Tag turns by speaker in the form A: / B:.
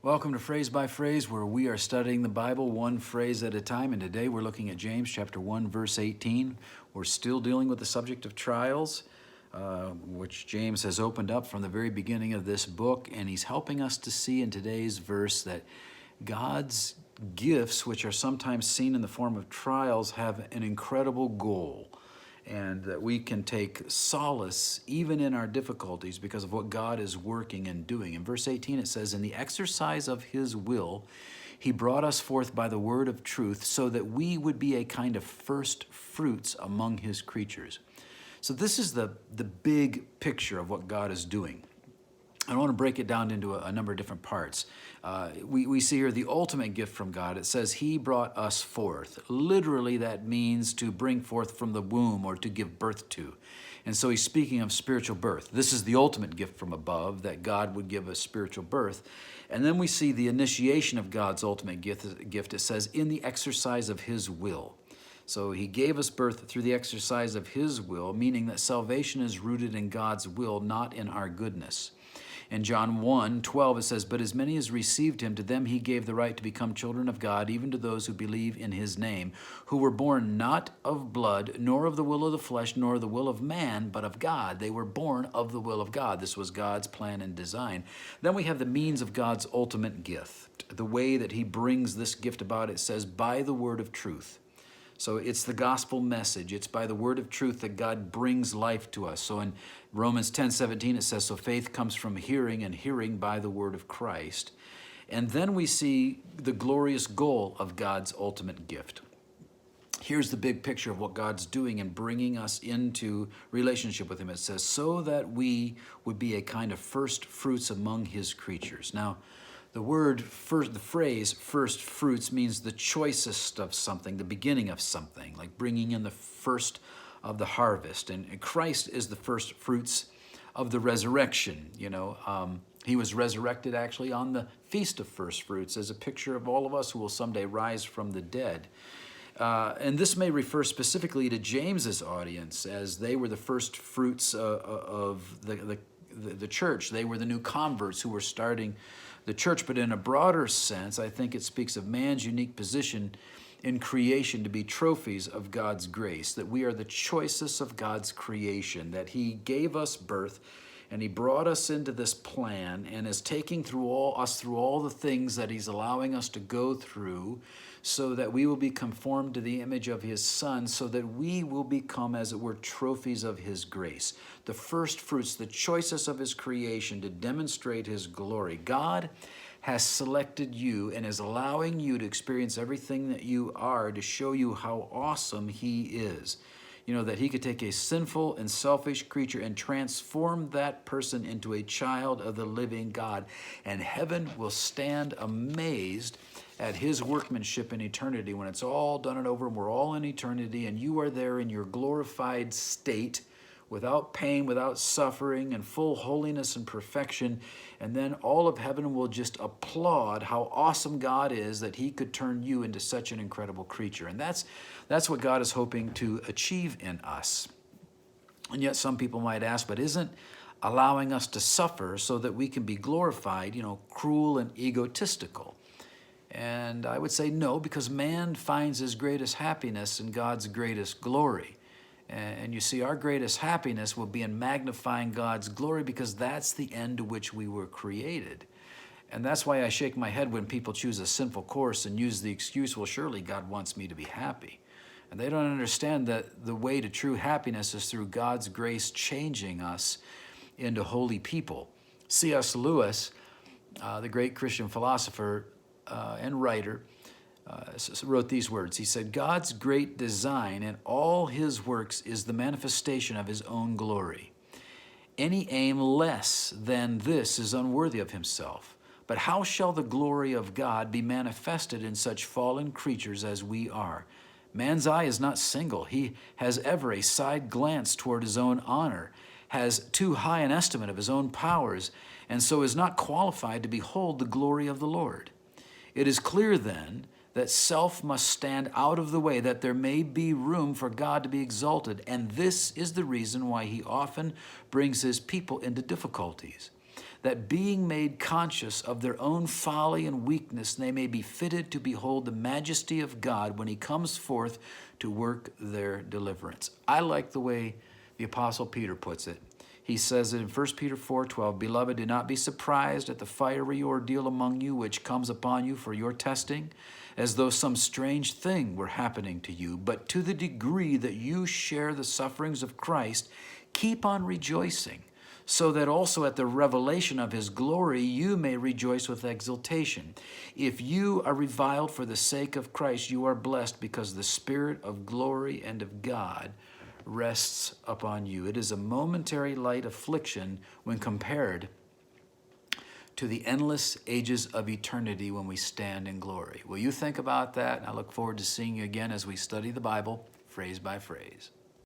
A: Welcome to Phrase by Phrase, where we are studying the Bible one phrase at a time. And today we're looking at James chapter 1, verse 18. We're still dealing with the subject of trials, which James has opened up from the very beginning of this book. And he's helping us to see in today's verse that God's gifts, which are sometimes seen in the form of trials, have an incredible goal. And that we can take solace even in our difficulties because of what God is working and doing. In verse 18 it says, "In the exercise of his will, he brought us forth by the word of truth so that we would be a kind of first fruits among his creatures." So this is the big picture of what God is doing. I want to break it down into a number of different parts. We see here the ultimate gift from God. It says he brought us forth. Literally, that means to bring forth from the womb or to give birth to. And so he's speaking of spiritual birth. This is the ultimate gift from above, that God would give us spiritual birth. And then we see the initiation of God's ultimate gift. It says, in the exercise of his will. So he gave us birth through the exercise of his will, meaning that salvation is rooted in God's will, not in our goodness. In John 1:12 it says, "But as many as received him, to them he gave the right to become children of God, even to those who believe in his name, who were born not of blood, nor of the will of the flesh, nor the will of man, but of God." They were born of the will of God. This was God's plan and design. Then we have the means of God's ultimate gift. The way that he brings this gift about, it says, by the word of truth. So it's the gospel message. It's by the word of truth that God brings life to us. So in Romans 10:17 it says, "So faith comes from hearing, and hearing by the word of Christ." And then we see the glorious goal of God's ultimate gift. Here's the big picture of what God's doing and bringing us into relationship with him. It says, so that we would be a kind of first fruits among his creatures. Now, the phrase first fruits means the choicest of something, the beginning of something, like bringing in the first of the harvest. And Christ is the first fruits of the resurrection. He was resurrected actually on the Feast of First Fruits as a picture of all of us who will someday rise from the dead. And this may refer specifically to James's audience, as they were the first fruits of the church. They were the new converts who were starting the church. But in a broader sense, I think it speaks of man's unique position in creation to be trophies of God's grace, that we are the choicest of God's creation, that he gave us birth and he brought us into this plan and is taking us through all the things that he's allowing us to go through so that we will be conformed to the image of his Son, so that we will become, as it were, trophies of his grace, the first fruits, the choicest of his creation, to demonstrate his glory. God has selected you and is allowing you to experience everything that you are to show you how awesome he is. That he could take a sinful and selfish creature and transform that person into a child of the living God. And heaven will stand amazed at his workmanship in eternity when it's all done and over and we're all in eternity and you are there in your glorified state, without pain, without suffering, and full holiness and perfection. And then all of heaven will just applaud how awesome God is that he could turn you into such an incredible creature. And that's what God is hoping to achieve in us. And yet some people might ask, but isn't allowing us to suffer so that we can be glorified, cruel and egotistical? And I would say no, because man finds his greatest happiness in God's greatest glory. And you see, our greatest happiness will be in magnifying God's glory, because that's the end to which we were created. And that's why I shake my head when people choose a sinful course and use the excuse, well, surely God wants me to be happy. And they don't understand that the way to true happiness is through God's grace changing us into holy people. C.S. Lewis, the great Christian philosopher and writer, wrote these words. He said, "God's great design in all his works is the manifestation of his own glory. Any aim less than this is unworthy of himself. But how shall the glory of God be manifested in such fallen creatures as we are? Man's eye is not single. He has ever a side glance toward his own honor, has too high an estimate of his own powers, and so is not qualified to behold the glory of the Lord. It is clear then that self must stand out of the way, that there may be room for God to be exalted. And this is the reason why he often brings his people into difficulties. that being made conscious of their own folly and weakness, they may be fitted to behold the majesty of God when he comes forth to work their deliverance. I like the way the Apostle Peter puts it. He says it in 1 Peter 4:12, Beloved, do not be surprised at the fiery ordeal among you which comes upon you for your testing, as though some strange thing were happening to you. But to the degree that you share the sufferings of Christ, keep on rejoicing, so that also at the revelation of his glory you may rejoice with exultation. If you are reviled for the sake of Christ, you are blessed, because the Spirit of glory and of God rests upon you. It is a momentary light affliction when compared to the endless ages of eternity when we stand in glory. Will you think about that? I look forward to seeing you again as we study the Bible phrase by phrase.